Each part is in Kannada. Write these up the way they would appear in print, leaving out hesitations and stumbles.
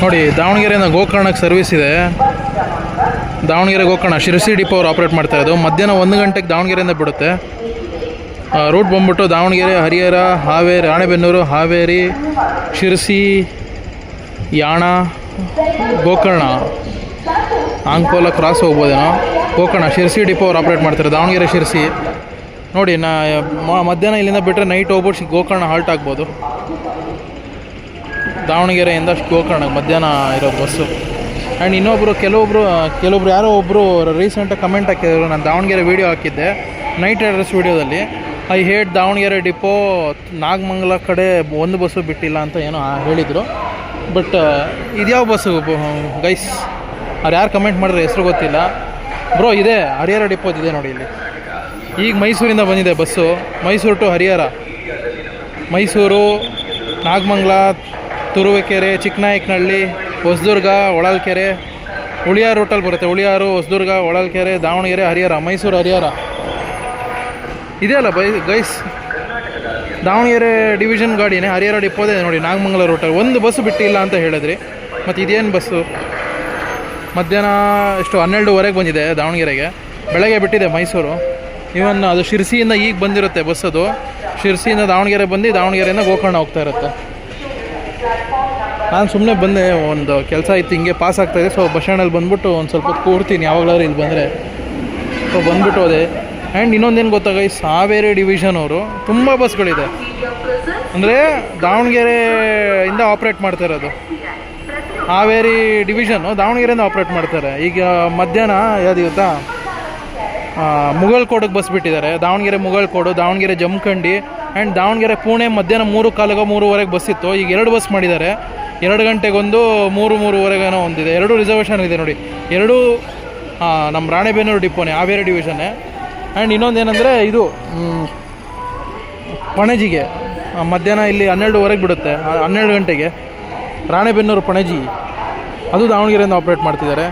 ನೋಡಿ, ದಾವಣಗೆರೆಯಿಂದ ಗೋಕರ್ಣಕ್ಕೆ ಸರ್ವಿಸ್ ಇದೆ. ದಾವಣಗೆರೆ ಗೋಕರ್ಣ ಶಿರಸಿ ಡಿಪೋ ಅವ್ರು ಆಪ್ರೇಟ್ ಮಾಡ್ತಾ ಇರೋದು. ಮಧ್ಯಾಹ್ನ 1 ಗಂಟೆಗೆ ದಾವಣಗೆರೆಯಿಂದ ಬಿಡುತ್ತೆ. ರೂಟ್ ಬಂದ್ಬಿಟ್ಟು ದಾವಣಗೆರೆ, ಹರಿಹರ, ಹಾವೇರಿ, ರಾಣೆಬೆನ್ನೂರು, ಹಾವೇರಿ, ಶಿರಸಿ, ಯಾಣ, ಗೋಕರ್ಣ, ಅಂಕೋಲ ಕ್ರಾಸ್ ಹೋಗ್ಬೋದೇನೋ. ಗೋಕರ್ಣ ಶಿರಸಿ ಡಿಪೋ ಅವ್ರು ಆಪ್ರೇಟ್ ಮಾಡ್ತಾರೆ, ದಾವಣಗೆರೆ ಶಿರಸಿ. ನೋಡಿ, ಮಧ್ಯಾಹ್ನ ಇಲ್ಲಿಂದ ಬಿಟ್ಟರೆ ನೈಟ್ ಹೋಗ್ಬಿಟ್ಟು ಗೋಕರ್ಣ ಹಾಲ್ಟ್ ಆಗ್ಬೋದು. ದಾವಣಗೆರೆಯಿಂದ ಗೋಕರ್ಣಕ್ಕೆ ಮಧ್ಯಾಹ್ನ ಇರೋದು ಬಸ್ಸು. ಆ್ಯಂಡ್ ಇನ್ನೊಬ್ಬರು ಕೆಲವೊಬ್ರು ಯಾರೋ ಒಬ್ಬರು ರೀಸೆಂಟಾಗಿ ಕಮೆಂಟ್ ಹಾಕಿದ್ರು. ನಾನು ದಾವಣಗೆರೆ ವೀಡಿಯೋ ಹಾಕಿದ್ದೆ, ನೈಟ್ ರೈಡರ್ಸ್ ವೀಡಿಯೋದಲ್ಲಿ. I hate Davanagere depot, Nagamangala ಕಡೆ ಒಂದು ಬಸ್ಸು ಬಿಟ್ಟಿಲ್ಲ ಅಂತ ಏನೋ ಹೇಳಿದರು. ಬಟ್ ಇದ್ಯಾವ ಬಸ್ಸು ಗೈಸ್? ಅವ್ರು ಯಾರು ಕಮೆಂಟ್ ಮಾಡಿದ್ರೆ ಹೆಸರು ಗೊತ್ತಿಲ್ಲ ಬ್ರೋ. ಇದೆ ಹರಿಹರ ಡಿಪೋದಿದೆ ನೋಡಿ ಇಲ್ಲಿ. ಈಗ ಮೈಸೂರಿಂದ ಬಂದಿದೆ ಬಸ್ಸು, ಮೈಸೂರು ಟು ಹರಿಹರ. ಮೈಸೂರು, ನಾಗಮಂಗಲ, ತುರುವೇಕೆರೆ, ಚಿಕ್ಕನಾಯಕನಹಳ್ಳಿ, ಹೊಸದುರ್ಗ, ಹೊಳಲ್ಕೆರೆ, ಉಳಿಯಾರು ರೂಟಲ್ಲಿ ಬರುತ್ತೆ. ಉಳಿಯಾರು, ಹೊಸದುರ್ಗ, ಹೊಳಲ್ಕೆರೆ, ದಾವಣಗೆರೆ, ಹರಿಹರ, ಮೈಸೂರು, ಹರಿಹರ ಇದೆಯಲ್ಲ ಗೈಸ್. ದಾವಣಗೆರೆ ಡಿವಿಷನ್ ಗಾಡಿನೇ, ಹರಿಹರ ಡಿಪೋದೇ ನೋಡಿ, ನಾಗಮಂಗಲ ರೂಟಲ್ಲಿ ಒಂದು ಬಸ್ಸು ಬಿಟ್ಟಿಲ್ಲ ಅಂತ ಹೇಳಿದ್ರಿ. ಮತ್ತು ಇದೇನು ಬಸ್ಸು? ಮಧ್ಯಾಹ್ನ 12:30 ಬಂದಿದೆ ದಾವಣಗೆರೆಗೆ. ಬೆಳಗ್ಗೆ ಬಿಟ್ಟಿದೆ ಮೈಸೂರು. ಇವನ್ ಅದು ಶಿರಸಿಯಿಂದ ಈಗ ಬಂದಿರುತ್ತೆ ಬಸ್. ಅದು ಶಿರಸಿಯಿಂದ ದಾವಣಗೆರೆ ಬಂದು ದಾವಣಗೆರೆಯಿಂದ ಗೋಕರ್ಣ ಹೋಗ್ತಾ ಇರುತ್ತೆ. ನಾನು ಸುಮ್ಮನೆ ಬಂದೆ, ಒಂದು ಕೆಲಸ ಇತ್ತು, ಹಿಂಗೆ ಪಾಸ್ ಆಗ್ತಾಯಿದೆ. ಸೊ ಬಸ್ ಸ್ಟ್ಯಾಂಡಲ್ಲಿ ಬಂದುಬಿಟ್ಟು ಒಂದು ಸ್ವಲ್ಪ ಕೂರ್ತೀನಿ ಯಾವಾಗಲಾದ್ರೂ ಇಲ್ಲಿ ಬಂದರೆ. ಸೊ ಬಂದುಬಿಟ್ಟು ಹೋದೆ. ಆ್ಯಂಡ್ ಇನ್ನೊಂದೇನು ಗೊತ್ತಾ ಗೈಸ್, ಹಾವೇರಿ ಡಿವಿಷನ್ ಅವರು ತುಂಬ ಬಸ್ಗಳಿದೆ. ಅಂದರೆ ದಾವಣಗೆರೆಯಿಂದ ಆಪ್ರೇಟ್ ಮಾಡ್ತಾ ಇರೋದು. ಹಾವೇರಿ ಡಿವಿಷನ್ನು ದಾವಣಗೆರೆಯಿಂದ ಆಪ್ರೇಟ್ ಮಾಡ್ತಾರೆ. ಈಗ ಮಧ್ಯಾಹ್ನ ಯಾವುದು ಗೊತ್ತಾ, ಮುಗಲ್ಕೋಡಿಗೆ ಬಸ್ ಬಿಟ್ಟಿದ್ದಾರೆ. ದಾವಣಗೆರೆ ಮುಗಲ್ಕೋಡು, ದಾವಣಗೆರೆ ಜಮಖಂಡಿ ಆ್ಯಂಡ್ ದಾವಣಗೆರೆ ಪುಣೆ ಮಧ್ಯಾಹ್ನ 3:15 3:30 ಬಸ್ ಇತ್ತು. ಈಗ 2 ಬಸ್ ಮಾಡಿದ್ದಾರೆ. 2 ಗಂಟೆಗೊಂದು, 3:30 ಒಂದಿದೆ. 2 ರಿಸರ್ವೇಷನ್ ಇದೆ ನೋಡಿ. 2 ನಮ್ಮ ರಾಣೆಬೆನ್ನೂರು ಡಿಪೋನೇ, ಹಾವೇರಿ ಡಿವಿಷನ್ನೇ. ಆ್ಯಂಡ್ ಇನ್ನೊಂದೇನೆಂದರೆ ಇದು ಪಣಜಿಗೆ ಮಧ್ಯಾಹ್ನ ಇಲ್ಲಿ 12:30 ಬಿಡುತ್ತೆ. 12 ಗಂಟೆಗೆ ರಾಣೆಬೆನ್ನೂರು ಪಣಜಿ, ಅದು ದಾವಣಗೆರೆಯಿಂದ ಆಪ್ರೇಟ್ ಮಾಡ್ತಿದ್ದಾರೆ.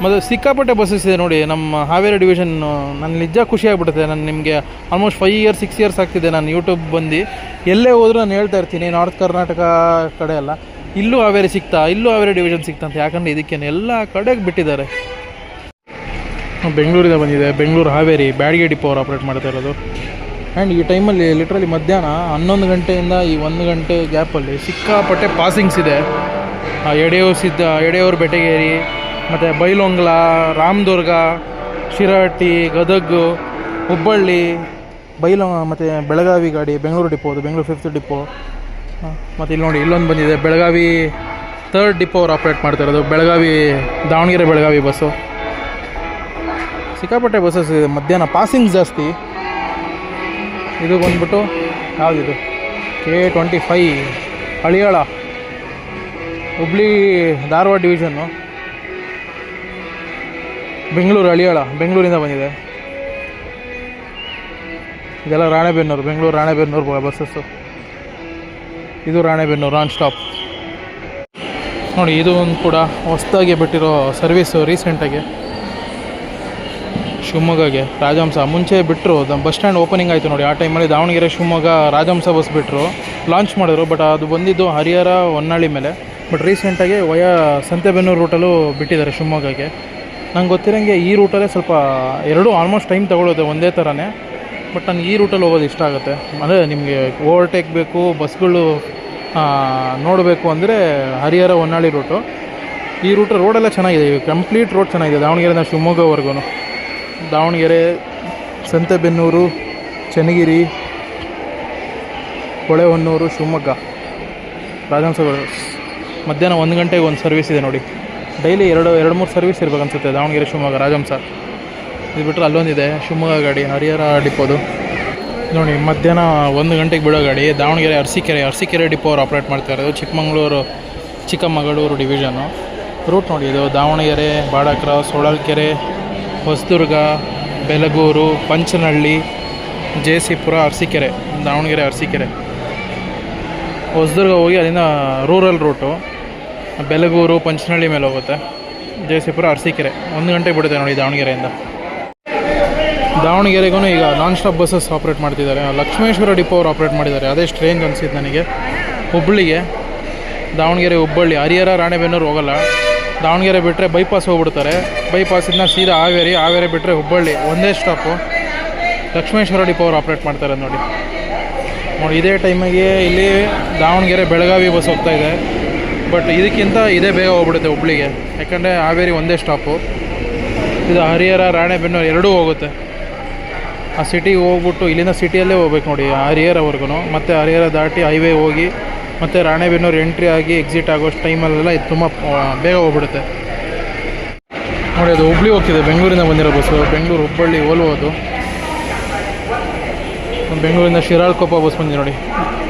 ಮತ್ತು ಸಿಕ್ಕಾಪಟ್ಟೆ ಬಸ್ಸಸ್ ಇದೆ ನೋಡಿ ನಮ್ಮ ಹಾವೇರಿ ಡಿವಿಷನ್. ನಾನು ನಿಜ ಖುಷಿಯಾಗ್ಬಿಡುತ್ತೆ. ನಾನು ನಿಮಗೆ ಆಲ್ಮೋಸ್ಟ್ 5 ಇಯರ್ಸ್ 6 ಇಯರ್ಸ್ ಆಗ್ತಿದೆ ನಾನು ಯೂಟ್ಯೂಬ್ ಬಂದು. ಎಲ್ಲೇ ಹೋದರೂ ನಾನು ಹೇಳ್ತಾ ಇರ್ತೀನಿ, ನಾರ್ತ್ ಕರ್ನಾಟಕ ಕಡೆ ಎಲ್ಲ ಇಲ್ಲೂ ಹಾವೇರಿ ಸಿಗ್ತಾ, ಇಲ್ಲೂ ಹಾವೇರಿ ಡಿವಿಷನ್ ಸಿಗ್ತಾ ಅಂತ. ಯಾಕಂದರೆ ಇದಕ್ಕೇನು ಎಲ್ಲ ಕಡೆಗೆ ಬಿಟ್ಟಿದ್ದಾರೆ. ಬೆಂಗಳೂರಿಂದ ಬಂದಿದೆ, ಬೆಂಗಳೂರು ಹಾವೇರಿ ಬ್ಯಾಡಗೆ ಡಿಪೋ ಅವ್ರು ಆಪ್ರೇಟ್ ಮಾಡ್ತಾ ಇರೋದು. ಆ್ಯಂಡ್ ಈ ಟೈಮಲ್ಲಿ ಲಿಟ್ರಲಿ ಮಧ್ಯಾಹ್ನ 11 ಗಂಟೆಯಿಂದ ಈ 1 ಗಂಟೆ ಗ್ಯಾಪಲ್ಲಿ ಸಿಕ್ಕಾಪಟ್ಟೆ ಪಾಸಿಂಗ್ಸ್ ಇದೆ. ಎಡೆಯೂರು, ಬೆಟಗೇರಿ, ಮತ್ತು ಬೈಲೊಂಗಲ, ರಾಮದುರ್ಗ, ಶಿರಹಟ್ಟಿ, ಗದಗ, ಹುಬ್ಬಳ್ಳಿ, ಮತ್ತು ಬೆಳಗಾವಿ ಗಾಡಿ ಬೆಂಗಳೂರು ಡಿಪೋ, ಅದು ಬೆಂಗಳೂರು 5th ಡಿಪೋ. ಮತ್ತು ಇಲ್ಲಿ ನೋಡಿ, ಇಲ್ಲೊಂದು ಬಂದಿದೆ ಬೆಳಗಾವಿ 3rd ಡಿಪೋ ಅವ್ರು ಆಪ್ರೇಟ್ ಮಾಡ್ತಾ ಇರೋದು. ದಾವಣಗೆರೆ ಬೆಳಗಾವಿ ಬಸ್ಸು. ಸಿಕ್ಕಾಪಟ್ಟೆ ಬಸ್ಸಸ್ ಇದೆ. ಮಧ್ಯಾಹ್ನ ಪಾಸಿಂಗ್ಸ್ ಜಾಸ್ತಿ. ಇದು ಬಂದ್ಬಿಟ್ಟು ಯಾವುದಿದು, K25 ಹಳಿಯಾಳ, ಹುಬ್ಳಿ ಧಾರವಾಡ ಡಿವಿಷನ್ನು, ಬೆಂಗಳೂರು ಹಳಿಯಾಳ, ಬೆಂಗಳೂರಿಂದ ಬಂದಿದೆ. ಇದೆಲ್ಲ ರಾಣೆಬೆನ್ನೂರು, ಬೆಂಗಳೂರು ರಾಣೆಬೆನ್ನೂರು ಬಸ್ಸಸ್ಸು. ಇದು ರಾಣೆಬೆನ್ನೂರು ನಾನ್ ಸ್ಟಾಪ್ ನೋಡಿ. ಇದು ಒಂದು ಕೂಡ ಹೊಸದಾಗಿ ಬಿಟ್ಟಿರೋ ಸರ್ವೀಸು ರೀಸೆಂಟಾಗಿ ಶಿವಮೊಗ್ಗಗೆ. ರಾಜಹಂಸ ಮುಂಚೆ ಬಿಟ್ಟರು, ಬಸ್ ಸ್ಟ್ಯಾಂಡ್ ಓಪನಿಂಗ್ ಆಯಿತು ನೋಡಿ. ಆ ಟೈಮಲ್ಲಿ ದಾವಣಗೆರೆ ಶಿವಮೊಗ್ಗ ರಾಜಹಂಸ ಬಸ್ ಬಿಟ್ಟರು, ಲಾಂಚ್ ಮಾಡಿದ್ರು. ಬಟ್ ಅದು ಬಂದಿದ್ದು ಹರಿಹರ ಹೊನ್ನಾಳಿ ಮೇಲೆ. ಬಟ್ ರೀಸೆಂಟಾಗಿ ಸಂತೆಬೆನ್ನೂರು ರೂಟಲ್ಲೂ ಬಿಟ್ಟಿದ್ದಾರೆ ಶಿವಮೊಗ್ಗಕ್ಕೆ. ನಂಗೆ ಗೊತ್ತಿರೋಂಗೆ ಈ ರೂಟಲ್ಲೇ ಸ್ವಲ್ಪ ಎರಡೂ ಆಲ್ಮೋಸ್ಟ್ ಟೈಮ್ ತೊಗೊಳುತ್ತೆ ಒಂದೇ ಥರನೇ. ಬಟ್ ನನಗೆ ಈ ರೂಟಲ್ಲಿ ಹೋಗೋದು ಇಷ್ಟ ಆಗುತ್ತೆ. ಅಂದರೆ ನಿಮಗೆ ಓವರ್ಟೇಕ್ ಬೇಕು, ಬಸ್ಗಳು ನೋಡಬೇಕು ಅಂದರೆ ಹರಿಹರ ಹೊನ್ನಾಳಿ ರೂಟು. ಈ ರೂಟ್ ರೋಡೆಲ್ಲ ಚೆನ್ನಾಗಿದೆ, ಕಂಪ್ಲೀಟ್ ರೋಡ್ ಚೆನ್ನಾಗಿದೆ ದಾವಣಗೆರೆಯಿಂದ ಶಿವಮೊಗ್ಗವರೆಗೂ. ದಾವಣಗೆರೆ, ಸಂತೆಬೆನ್ನೂರು, ಚನ್ನಗಿರಿ, ಹೊಳೆಹೊನ್ನೂರು, ಶಿವಮೊಗ್ಗ ರಾಜಹಂಸಗಳು. ಮಧ್ಯಾಹ್ನ 1 ಗಂಟೆಗೆ ಒಂದು ಸರ್ವಿಸ್ ಇದೆ ನೋಡಿ. ಡೈಲಿ 2-3 ಸರ್ವಿಸ್ ಇರ್ಬೇಕು ಅನಿಸುತ್ತೆ ದಾವಣಗೆರೆ ಶಿವಮೊಗ್ಗ ರಾಜಹಂಸ. ಇದು ಬಿಟ್ಟರೆ ಅಲ್ಲೊಂದಿದೆ ಶಿವಮೊಗ್ಗ ಗಾಡಿ, ಹರಿಹರ ಡಿಪೋದು ನೋಡಿ. ಮಧ್ಯಾಹ್ನ 1 ಗಂಟೆಗೆ ಬಿಡೋ ಗಾಡಿ ದಾವಣಗೆರೆ ಅರಸೀಕೆರೆ ಡಿಪೋ ಅವ್ರು ಆಪ್ರೇಟ್ ಮಾಡ್ತಾ ಇರೋದು. ಚಿಕ್ಕಮಗಳೂರು ಡಿವಿಷನ್ನು. ರೂಟ್ ನೋಡಿ, ಇದು ದಾವಣಗೆರೆ, ಬಾಡಕ್ರಾಸ್, ಹೊಳಲ್ಕೆರೆ, ಹೊಸದುರ್ಗ, ಬೆಲಗೂರು, ಪಂಚನಹಳ್ಳಿ, ಜೇಸಿಪುರ, ಅರಸೀಕೆರೆ, ದಾವಣಗೆರೆ ಅರಸೀಕೆರೆ, ಹೊಸದುರ್ಗ ಹೋಗಿ ಅಲ್ಲಿಂದ ರೂರಲ್ ರೂಟು ಬೆಲಗೂರು, ಪಂಚನಹಳ್ಳಿ ಮೇಲೆ ಹೋಗುತ್ತೆ. ಜೇಸಿಪುರ, ಅರಸೀಕೆರೆ 1 ಗಂಟೆಗೆ ಬಿಡುತ್ತೆ ನೋಡಿ ದಾವಣಗೆರೆಯಿಂದ. ದಾವಣಗೆರೆಗೂ ಈಗ ನಾನ್ ಸ್ಟಾಪ್ ಬಸ್ಸಸ್ ಆಪ್ರೇಟ್ ಮಾಡ್ತಿದ್ದಾರೆ. ಲಕ್ಷ್ಮೇಶ್ವರ ಡಿಪೋ ಅವ್ರು ಆಪ್ರೇಟ್ ಮಾಡಿದ್ದಾರೆ. ಅದೇ ಸ್ಟ್ರೇಂಜ್ ಅನಿಸಿದ್ದು ನನಗೆ. ಹುಬ್ಬಳ್ಳಿಗೆ ದಾವಣಗೆರೆ ಹುಬ್ಬಳ್ಳಿ ಹರಿಹರ ರಾಣೆಬೆನ್ನೂರು ಹೋಗಲ್ಲ. ದಾವಣಗೆರೆ ಬಿಟ್ಟರೆ ಬೈಪಾಸ್ ಹೋಗ್ಬಿಡ್ತಾರೆ. ಬೈಪಾಸಿಂದ ಸೀದಾ ಹಾವೇರಿ ಬಿಟ್ಟರೆ ಹುಬ್ಬಳ್ಳಿ ಒಂದೇ ಸ್ಟಾಪು. ಲಕ್ಷ್ಮೇಶ್ವರ ಡಿಪೋ ಅವ್ರು ಆಪ್ರೇಟ್ ಮಾಡ್ತಾರೆ ನೋಡಿ. ಇದೇ ಟೈಮಿಗೆ ಇಲ್ಲಿ ದಾವಣಗೆರೆ ಬೆಳಗಾವಿ ಬಸ್ ಹೋಗ್ತಾಯಿದೆ. ಬಟ್ ಇದಕ್ಕಿಂತ ಇದೇ ಬೇಗ ಹೋಗ್ಬಿಡುತ್ತೆ ಹುಬ್ಳಿಗೆ, ಯಾಕಂದರೆ ಹಾವೇರಿ ಒಂದೇ ಸ್ಟಾಪು. ಇದು ಹರಿಹರ ರಾಣೆಬೆನ್ನೂರು ಎರಡೂ ಹೋಗುತ್ತೆ. ಆ ಸಿಟಿಗೆ ಹೋಗ್ಬಿಟ್ಟು ಇಲ್ಲಿಂದ ಸಿಟಿಯಲ್ಲೇ ಹೋಗ್ಬೇಕು ನೋಡಿ ಹರಿಹರವರೆಗೂ. ಮತ್ತು ಹರಿಹರ ದಾಟಿ ಹೈವೇ ಹೋಗಿ ಮತ್ತು ರಾಣೆಬೆನ್ನೂರು ಎಂಟ್ರಿ ಆಗಿ ಎಕ್ಸಿಟ್ ಆಗೋಷ್ಟು ಟೈಮಲ್ಲೆಲ್ಲ ಇದು ತುಂಬ ಬೇಗ ಹೋಗ್ಬಿಡುತ್ತೆ ನೋಡಿ. ಅದು ಹುಬ್ಳಿ ಹೋಗ್ತಿದೆ, ಬೆಂಗಳೂರಿಂದ ಬಂದಿರೋ ಬಸ್ಸು. ಬೆಂಗಳೂರು ಹುಬ್ಬಳ್ಳಿ ಓಲ್ವೋದು. ಬೆಂಗಳೂರಿಂದ ಶಿರಾಳಕೊಪ್ಪ ಬಸ್ ಬಂದಿದೆ ನೋಡಿ.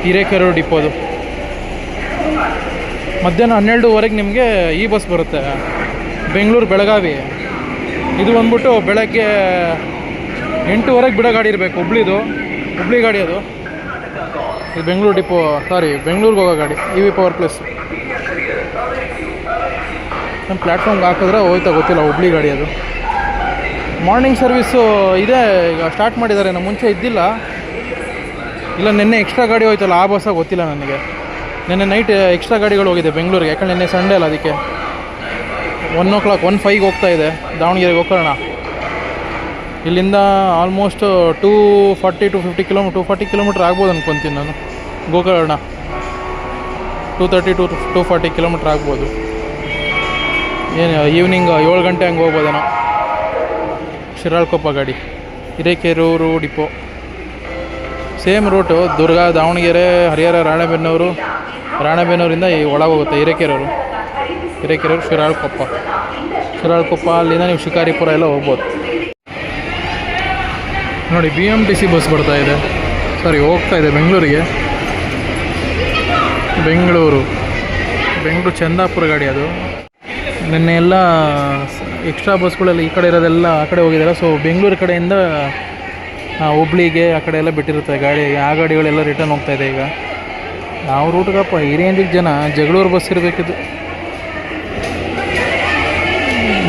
ಹಿರೇಕೆರೂರು ಡಿಪೋದು. ಮಧ್ಯಾಹ್ನ 12:15 ನಿಮಗೆ ಈ ಬಸ್ ಬರುತ್ತೆ, ಬೆಂಗಳೂರು ಬೆಳಗಾವಿ. ಇದು ಬಂದ್ಬಿಟ್ಟು ಬೆಳಗ್ಗೆ 8:00 ಬಿಡೋ ಗಾಡಿ ಇರಬೇಕು. ಹುಬ್ಳಿ ಗಾಡಿ ಅದು. ಇದು ಬೆಂಗಳೂರು ಡಿಪೋ, ಬೆಂಗಳೂರಿಗೆ ಹೋಗೋ ಗಾಡಿ. EV power plus. ನಮ್ಮ ಪ್ಲ್ಯಾಟ್ಫಾರ್ಮ್ಗೆ ಹಾಕಿದ್ರೆ ಹೋಯ್ತಾ ಗೊತ್ತಿಲ್ಲ, ಹುಬ್ಳಿ ಗಾಡಿ ಅದು. ಮಾರ್ನಿಂಗ್ ಸರ್ವಿಸ್ಸು ಇದೆ, ಈಗ ಸ್ಟಾರ್ಟ್ ಮಾಡಿದ್ದಾರೆ. ನಮ್ಮ ಮುಂಚೆ ಇದ್ದಿಲ್ಲ. ಇಲ್ಲ ನಿನ್ನೆ ಎಕ್ಸ್ಟ್ರಾ ಗಾಡಿ ಹೋಯ್ತಲ್ಲ, ಆ ಬಸ್ಸಾಗ ಗೊತ್ತಿಲ್ಲ ನನಗೆ. ನಿನ್ನೆ ನೈಟ್ ಎಕ್ಸ್ಟ್ರಾ ಗಾಡಿಗಳು ಹೋಗಿದೆ ಬೆಂಗಳೂರಿಗೆ, ಯಾಕಂದರೆ ನಿನ್ನೆ ಸಂಡೇ ಅಲ್ಲ, ಅದಕ್ಕೆ 1:05 ಹೋಗ್ತಾ ಇದೆ ದಾವಣಗೆರೆಗೆ ಹೋಗೋಣ. ಇಲ್ಲಿಂದ ಆಲ್ಮೋಸ್ಟ್ 240 ಕಿಲೋಮೀಟ್ರ್ ಆಗ್ಬೋದು ಅನ್ಕೊತೀನಿ ನಾನು. ಗೋಕರ್ಣ 230 to 240 ಕಿಲೋಮೀಟ್ರ್ ಆಗ್ಬೋದು. ಏನು ಈವ್ನಿಂಗ್ 7 ಗಂಟೆ ಹಂಗೆ ಹೋಗ್ಬೋದೇನೋ. ಶಿರಾಳಕೊಪ್ಪ ಗಾಡಿ, ಹಿರೇಕೆರೂರು ಡಿಪೋ. ಸೇಮ್ ರೂಟು, ದುರ್ಗ, ದಾವಣಗೆರೆ, ಹರಿಹರ, ರಾಣೆಬೆನ್ನೂರಿಂದ ಒಳಗೆ ಹೋಗುತ್ತೆ ಹಿರೇಕೆರೂರು, ಶಿರಾಳಕೊಪ್ಪ. ಅಲ್ಲಿಂದ ನೀವು ಶಿಕಾರಿಪುರ ಎಲ್ಲ ಹೋಗ್ಬೋದು ನೋಡಿ. BMTC ಬಸ್ ಹೋಗ್ತಾ ಇದೆ ಬೆಂಗಳೂರಿಗೆ. ಬೆಂಗಳೂರು ಚಂದಾಪುರ ಗಾಡಿ ಅದು. ನಿನ್ನೆ ಎಲ್ಲ ಎಕ್ಸ್ಟ್ರಾ ಬಸ್ಗಳೆಲ್ಲ ಈ ಕಡೆ ಇರೋದೆಲ್ಲ ಆ ಕಡೆ ಹೋಗಿದ್ದಾರೆ. ಸೊ ಬೆಂಗಳೂರು ಕಡೆಯಿಂದ ಹುಬ್ಳಿಗೆ ಆ ಕಡೆ ಎಲ್ಲ ಬಿಟ್ಟಿರುತ್ತೆ ಗಾಡಿ. ಆ ಗಾಡಿಗಳೆಲ್ಲ ರಿಟರ್ನ್ ಹೋಗ್ತಾಯಿದೆ ಈಗ. ಯಾವ ರೂಟ್ಗಪ್ಪ ಈ ರೇಂಜಿಗೆ ಜನ ಜಗಳೂರು ಬಸ್ ಇರಬೇಕಿದ್ದು.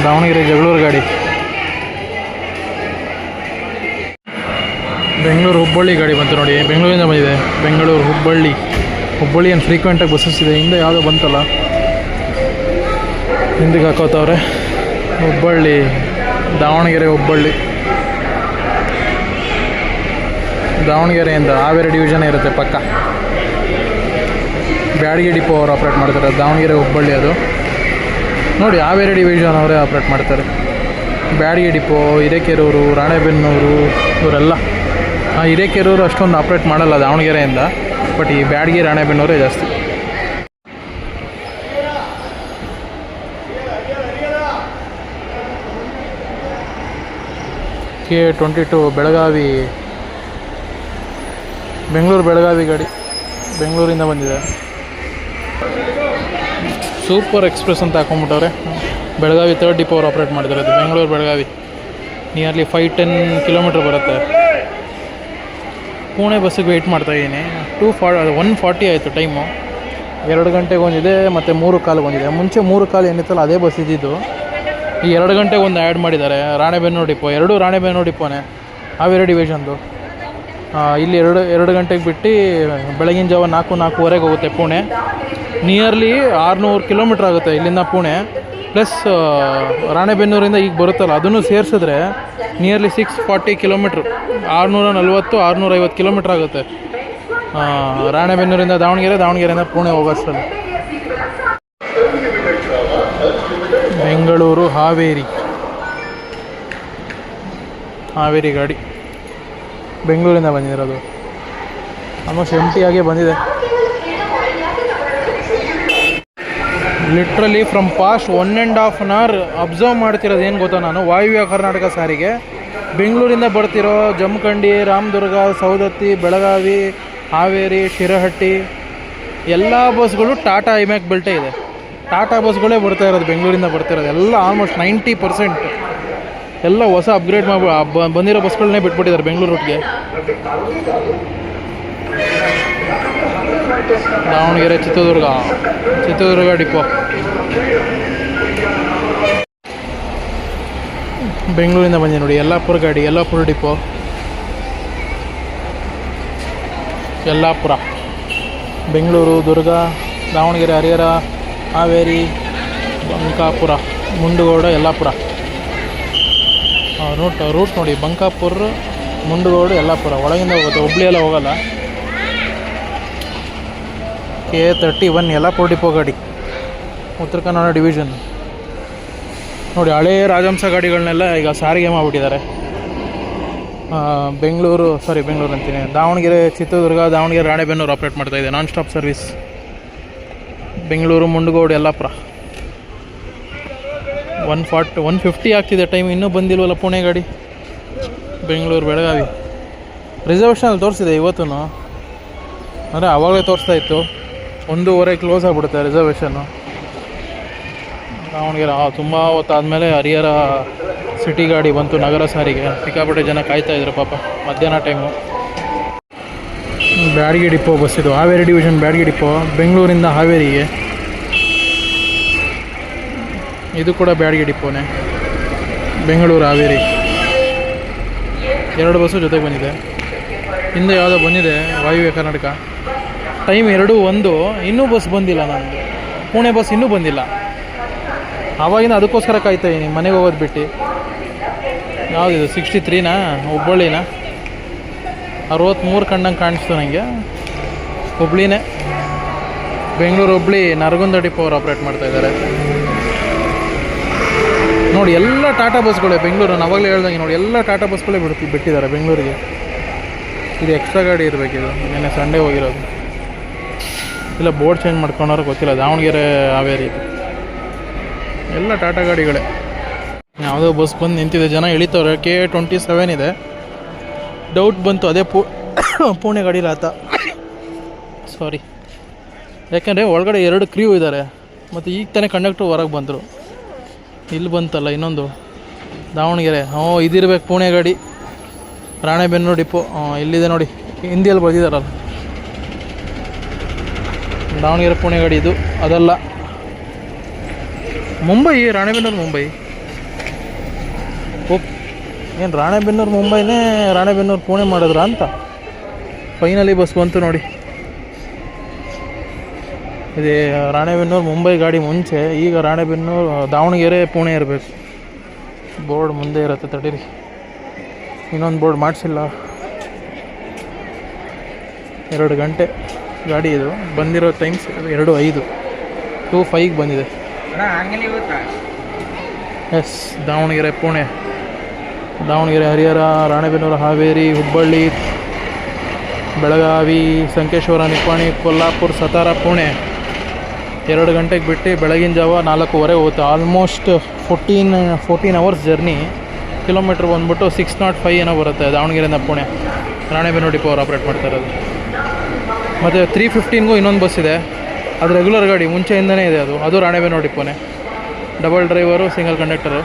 ದಾವಣಗೆರೆ ಜಗಳೂರು ಗಾಡಿ. ಬೆಂಗಳೂರು ಹುಬ್ಬಳ್ಳಿ ಗಾಡಿ ಬಂತು ನೋಡಿ. ಬೆಂಗಳೂರಿಂದ ಬಂದಿದೆ. ಬೆಂಗಳೂರು ಹುಬ್ಬಳ್ಳಿ ಏನು ಫ್ರೀಕ್ವೆಂಟಾಗಿ ಬಸ್ಸಸ್ ಇದೆ. ಹಿಂದೆ ಯಾವುದೋ ಬಂತಲ್ಲ, ಹಿಂದಿಗೆ ಹಾಕೋತವ್ರೆ. ಹುಬ್ಬಳ್ಳಿ, ದಾವಣಗೆರೆ, ದಾವಣಗೆರೆಯಿಂದ ಹಾವೇರಿ ಡಿವಿಷನ್ ಇರುತ್ತೆ ಪಕ್ಕ. ಬ್ಯಾಡಗಿ ಡಿಪೋ ಅವರು ಆಪ್ರೇಟ್ ಮಾಡ್ತಾರೆ. ದಾವಣಗೆರೆ ಹುಬ್ಬಳ್ಳಿ ಅದು ನೋಡಿ, ಹಾವೇರಿ ಡಿವಿಷನ್ ಅವರೇ ಆಪ್ರೇಟ್ ಮಾಡ್ತಾರೆ. ಬ್ಯಾಡಗಿ ಡಿಪೋ, ಹಿರೇಕೆರೂರು, ರಾಣೆಬೆನ್ನೂರು ಇವರೆಲ್ಲ. ಹಿರೇಕೆರೂರು ಅಷ್ಟೊಂದು ಆಪ್ರೇಟ್ ಮಾಡಲ್ಲ ದಾವಣಗೆರೆಯಿಂದ, ಬಟ್ ಈ ಬ್ಯಾಡಗಿ, ರಾಣೆಬೆನ್ನೂರೇ ಜಾಸ್ತಿ. K22 ಬೆಳಗಾವಿ, ಬೆಳಗಾವಿ ಗಾಡಿ ಬೆಂಗಳೂರಿಂದ ಬಂದಿದೆ. ಸೂಪರ್ ಎಕ್ಸ್ಪ್ರೆಸ್ ಅಂತ ಹಾಕೊಂಡ್ಬಿಟ್ಟವ್ರೆ. ಬೆಳಗಾವಿ 3rd ಡಿಪೋ ಅವ್ರು ಆಪ್ರೇಟ್ ಮಾಡಿದ್ದಾರೆ. ಅದು ಬೆಂಗಳೂರು ಬೆಳಗಾವಿ ನಿಯರ್ಲಿ 5-10 ಕಿಲೋಮೀಟ್ರ್ ಬರುತ್ತೆ. ಪುಣೆ ಬಸ್ಸಿಗೆ ವೆಯ್ಟ್ ಮಾಡ್ತಾಯಿದ್ದೀನಿ. 1:40 ಆಯಿತು ಟೈಮು. 2 ಗಂಟೆಗೆ ಒಂದಿದೆ ಮತ್ತು 3:15 ಒಂದಿದೆ. ಮುಂಚೆ 3:15 ಏನಿತ್ತಲ್ಲ ಅದೇ ಬಸ್ ಇದ್ದಿದ್ದು. ಈ 2 ಗಂಟೆಗೆ ಒಂದು ಆ್ಯಡ್ ಮಾಡಿದ್ದಾರೆ. ರಾಣೆಬೆನ್ನೂರು ಡಿಪೋ, ಎರಡೂ ರಾಣೆಬೆನ್ನೂರು ಡಿಪೋನೇ, ಹಾವೇರಿ ಡಿವಿಷನ್ದು. ಇಲ್ಲಿ 2 ಗಂಟೆಗೆ ಬಿಟ್ಟು ಬೆಳಗಿನ ಜಾವ 4-4:15 ಹೋಗುತ್ತೆ ಪುಣೆ. ನಿಯರ್ಲಿ 600 ಕಿಲೋಮೀಟ್ರ್ ಆಗುತ್ತೆ ಇಲ್ಲಿಂದ ಪುಣೆ. ಪ್ಲಸ್ ರಾಣೆಬೆನ್ನೂರಿಂದ ಈಗ ಬರುತ್ತಲ್ಲ ಅದನ್ನು ಸೇರಿಸಿದ್ರೆ ನಿಯರ್ಲಿ 640 ಕಿಲೋಮೀಟ್ರ್, 640-650 ಕಿಲೋಮೀಟ್ರ್ ಆಗುತ್ತೆ ರಾಣೆಬೆನ್ನೂರಿಂದ ದಾವಣಗೆರೆಯಿಂದ ಪುಣೆ ಹೋಗೋಷ್ಟರಲ್ಲಿ. ಬೆಂಗಳೂರು ಹಾವೇರಿ ಗಾಡಿ ಬೆಂಗಳೂರಿಂದ ಬಂದಿರೋದು. ಆಲ್ಮೋಸ್ಟ್ ಎಂಟಿಯಾಗೇ ಬಂದಿದೆ. Literally from past 1.5 hour observe ಮಾಡ್ತಿರೋದು ಏನು ಗೊತ್ತಾ ನಾನು, ವಾಯುವ್ಯ ಕರ್ನಾಟಕ ಸಾರಿಗೆ ಬೆಂಗಳೂರಿಂದ ಬರ್ತಿರೋ ಜಮಖಂಡಿ, ರಾಮದುರ್ಗ, ಸೌದತ್ತಿ, ಬೆಳಗಾವಿ, ಹಾವೇರಿ, ಶಿರಹಟ್ಟಿ ಎಲ್ಲ ಬಸ್ಗಳು ಟಾಟಾ ಐಮ್ಯಾಕ್ ಬೆಲ್ಟೇ ಇದೆ. ಟಾಟಾ ಬಸ್ಗಳೇ ಬರ್ತಾ ಇರೋದು, ಬೆಂಗಳೂರಿಂದ ಬರ್ತಿರೋದು ಎಲ್ಲ. ಆಲ್ಮೋಸ್ಟ್ 90% ಎಲ್ಲ ಹೊಸ ಅಪ್ಗ್ರೇಡ್ ಬಂದಿರೋ ಬಸ್ಗಳನ್ನೇ ಬಿಟ್ಬಿಟ್ಟಿದ್ದಾರೆ ಬೆಂಗಳೂರು ರೂಟ್ಗೆ. ದಾವಣಗೆರೆ, ಚಿತ್ರದುರ್ಗ ಡಿಪೋ. ಬೆಂಗಳೂರಿಂದ ಬಂದಿದೆ ನೋಡಿ. ಯಲ್ಲಾಪುರ ಗಾಡಿ, ಯಲ್ಲಾಪುರ ಡಿಪೋ, ಯಲ್ಲಾಪುರ. ಬೆಂಗಳೂರು, ದುರ್ಗ, ದಾವಣಗೆರೆ, ಹರಿಹರ, ಹಾವೇರಿ, ಬಂಕಾಪುರ, ಮುಂಡಗೋಡ, ಯಲ್ಲಾಪುರ. ರೂಟ್ ನೋಡಿ, ಬಂಕಾಪುರ, ಮುಂಡಗೋಡು, ಯಲ್ಲಾಪುರ. ಒಳಗಿಂದ ಹೋಗುತ್ತೆ, ಹುಬ್ಳಿ ಎಲ್ಲ ಹೋಗಲ್ಲ. K31 ಯಲ್ಲಾಪುರ ಡಿಪೋ ಗಾಡಿ, ಉತ್ತರ ಕನ್ನಡ ಡಿವಿಷನ್. ನೋಡಿ, ಹಳೇ ರಾಜಹಂಸ ಗಾಡಿಗಳನ್ನೆಲ್ಲ ಈಗ ಸಾರಿಗೆ ಮಾಡಿಬಿಟ್ಟಿದ್ದಾರೆ. ಬೆಂಗಳೂರು ಅಂತೀನಿ, ದಾವಣಗೆರೆ, ಚಿತ್ರದುರ್ಗ, ದಾವಣಗೆರೆ, ರಾಣೆಬೆನ್ನೂರು ಆಪ್ರೇಟ್ ಮಾಡ್ತಾಯಿದೆ. Non stop service. Bengaluru, Mundgod, Yellapur. 150 ಆಗ್ತಿದೆ ಟೈಮ್, ಇನ್ನೂ ಬಂದಿಲ್ವಲ್ಲ ಪುಣೆ ಗಾಡಿ. ಬೆಂಗಳೂರು, ಬೆಳಗಾವಿ. ರಿಸರ್ವೇಷನಲ್ಲಿ ತೋರಿಸಿದೆ ಇವತ್ತು, ಅಂದರೆ ಆವಾಗಲೇ ತೋರಿಸ್ತಾ ಇತ್ತು. 1:15 ಕ್ಲೋಸ್ ಆಗಿಬಿಡುತ್ತೆ ರಿಸರ್ವೇಷನ್ನು. ದಾವಣಗೆರೆ ತುಂಬ ಹೊತ್ತಾದಮೇಲೆ ಹರಿಹರ ಸಿಟಿ ಗಾಡಿ ಬಂತು, ನಗರ ಸಾರಿಗೆ. ಸಿಕ್ಕಾಪಟ್ಟೆ ಜನ ಕಾಯ್ತಾಯಿದ್ರು ಪಾಪ, ಮಧ್ಯಾಹ್ನ ಟೈಮು. ಬ್ಯಾಡಗಿ ಡಿಪೋ ಬಸ್ ಇದು, ಹಾವೇರಿ ಡಿವಿಷನ್ ಬ್ಯಾಡಗಿ ಡಿಪೋ, ಬೆಂಗಳೂರಿಂದ ಹಾವೇರಿಗೆ. ಇದು ಕೂಡ ಬ್ಯಾಡಗಿ ಡಿಪೋನೇ, ಬೆಂಗಳೂರು, ಹಾವೇರಿ. 2 ಬಸ್ಸು ಜೊತೆಗೆ ಬಂದಿದೆ. ಹಿಂದೆ ಯಾವುದೋ ಬಂದಿದೆ, ವಾಯುವ್ಯ ಕರ್ನಾಟಕ. ಟೈಮ್ 2:01. ಇನ್ನೂ ಬಸ್ ಬಂದಿಲ್ಲ ನನ್ನದು, ಪುಣೆ ಬಸ್ ಇನ್ನೂ ಬಂದಿಲ್ಲ. ಆವಾಗಿಂದ ಅದಕ್ಕೋಸ್ಕರ ಕಾಯ್ತಾಯಿದ್ದೀನಿ, ಮನೆಗೆ ಹೋಗೋದು ಬಿಟ್ಟು. ಯಾವುದಿದು 63ನಾ, ಹುಬ್ಬಳ್ಳಿನ? 63 ಕಂಡಂಗೆ ಕಾಣಿಸ್ತು ನನಗೆ. ಹುಬ್ಳಿನೇ, ಬೆಂಗಳೂರು ಹುಬ್ಳಿ ನರಗುಂದ ಡಿಪೋ ಅವ್ರು ಆಪ್ರೇಟ್ ಮಾಡ್ತಾಯಿದ್ದಾರೆ. ನೋಡಿ, ಎಲ್ಲ ಟಾಟಾ ಬಸ್ಗಳೇ ಬೆಂಗಳೂರು. ಆವಾಗಲೇ ಹೇಳ್ದಂಗೆ ನೋಡಿ, ಎಲ್ಲ ಟಾಟಾ ಬಸ್ಗಳೇ ಬಿಟ್ಟಿದ್ದಾರೆ ಬೆಂಗಳೂರಿಗೆ. ಇದು ಎಕ್ಸ್ಟ್ರಾ ಗಾಡಿ ಇರಬೇಕಿದು, ನಿನ್ನೆ ಸಂಡೇ ಹೋಗಿರೋದು. ಇಲ್ಲ ಬೋರ್ಡ್ ಚೇಂಜ್ ಮಾಡ್ಕೊಂಡವ್ರು ಗೊತ್ತಿಲ್ಲ. ದಾವಣಗೆರೆ, ಹಾವೇರಿ, ಎಲ್ಲ ಟಾಟಾ ಗಾಡಿಗಳೇ. ಯಾವುದೋ ಬಸ್ ಬಂದು ನಿಂತಿದೆ, ಜನ ಇಳಿತವ್ರೆ. K27 ಇದೆ. ಡೌಟ್ ಬಂತು, ಅದೇ ಪುಣೆ ಗಾಡಿಲಿ ಆತ. ಸಾರಿ, ಯಾಕೆಂದರೆ ಒಳಗಡೆ 2 ಕ್ರ್ಯೂ ಇದ್ದಾರೆ. ಮತ್ತು ಈಗ ತಾನೇ ಕಂಡಕ್ಟ್ರು ಹೊರಗೆ ಬಂದರು. ಇಲ್ಲಿ ಬಂತಲ್ಲ ಇನ್ನೊಂದು, ದಾವಣಗೆರೆ. ಇದಿರ್ಬೇಕು ಪುಣೆ ಗಾಡಿ, ರಾಣೆಬೆನ್ನೂರು ಡಿಪೋ. ಇಲ್ಲಿದೆ ನೋಡಿ, ಹಿಂದಿಯಲ್ಲಿ ಬರ್ದಿದ್ದಾರಲ್ಲ, ದಾವಣಗೆರೆ ಪುಣೆ ಗಾಡಿ ಇದು. ಅದಲ್ಲ, ಮುಂಬೈ, ರಾಣೆಬೆನ್ನೂರು ಮುಂಬೈ. ಏನು ರಾಣೆಬೆನ್ನೂರು ಮುಂಬೈನೇ ರಾಣೆಬೆನ್ನೂರು ಪುಣೆ ಮಾಡಿದ್ರ ಅಂತ. ಫೈನಲಿ ಬಸ್ ಬಂತು ನೋಡಿ. ಇದು ರಾಣೆಬೆನ್ನೂರು ಮುಂಬೈ ಗಾಡಿ ಮುಂಚೆ, ಈಗ ರಾಣೆಬೆನ್ನೂರು ದಾವಣಗೆರೆ ಪುಣೆ ಇರಬೇಕು. ಬೋರ್ಡ್ ಮುಂದೆ ಇರುತ್ತೆ, ತಡೀರಿ. ಇನ್ನೊಂದು ಬೋರ್ಡ್ ಮಾಡಿಸಿಲ್ಲ. 2 ಗಂಟೆ ಗಾಡಿ ಇದು. ಬಂದಿರೋ ಟೈಮ್ಸ್ 2:05, 2:05 ಬಂದಿದೆ. ಎಸ್, ದಾವಣಗೆರೆ ಪುಣೆ, ದಾವಣಗೆರೆ, ಹರಿಹರ, ರಾಣೆಬೆನ್ನೂರು, ಹಾವೇರಿ, ಹುಬ್ಬಳ್ಳಿ, ಬೆಳಗಾವಿ, ಸಂಕೇಶ್ವರ, ನಿಪ್ಪಾಣಿ, ಕೊಲ್ಲಾಪುರ, ಸತಾರ, ಪುಣೆ. 2 ಗಂಟೆಗೆ ಬಿಟ್ಟು ಬೆಳಗಿನ ಜಾವ 4:15 ಹೋಗುತ್ತೆ. Almost 14 hours journey. ಕಿಲೋಮೀಟ್ರ್ ಬಂದ್ಬಿಟ್ಟು 605 ಏನೋ ಬರುತ್ತೆ ದಾವಣಗೆರೆಯಿಂದ ಪುಣೆ. ರಾಣೆಬೆನ್ನೂರು ಡಿಪೋ ಅವ್ರು ಆಪ್ರೇಟ್ ಮಾಡ್ತಾ ಇರೋದು. ಮತ್ತು 3:15ಗೂ ಇನ್ನೊಂದು ಬಸ್ ಇದೆ, ಅದು ರೆಗ್ಯುಲರ್ ಗಾಡಿ, ಮುಂಚೆಯಿಂದನೇ ಇದೆ. ಅದು ರಾಣೆಬೆನ್ನೂರು ಡಿಪೋನೇ. Double driver, single conductor.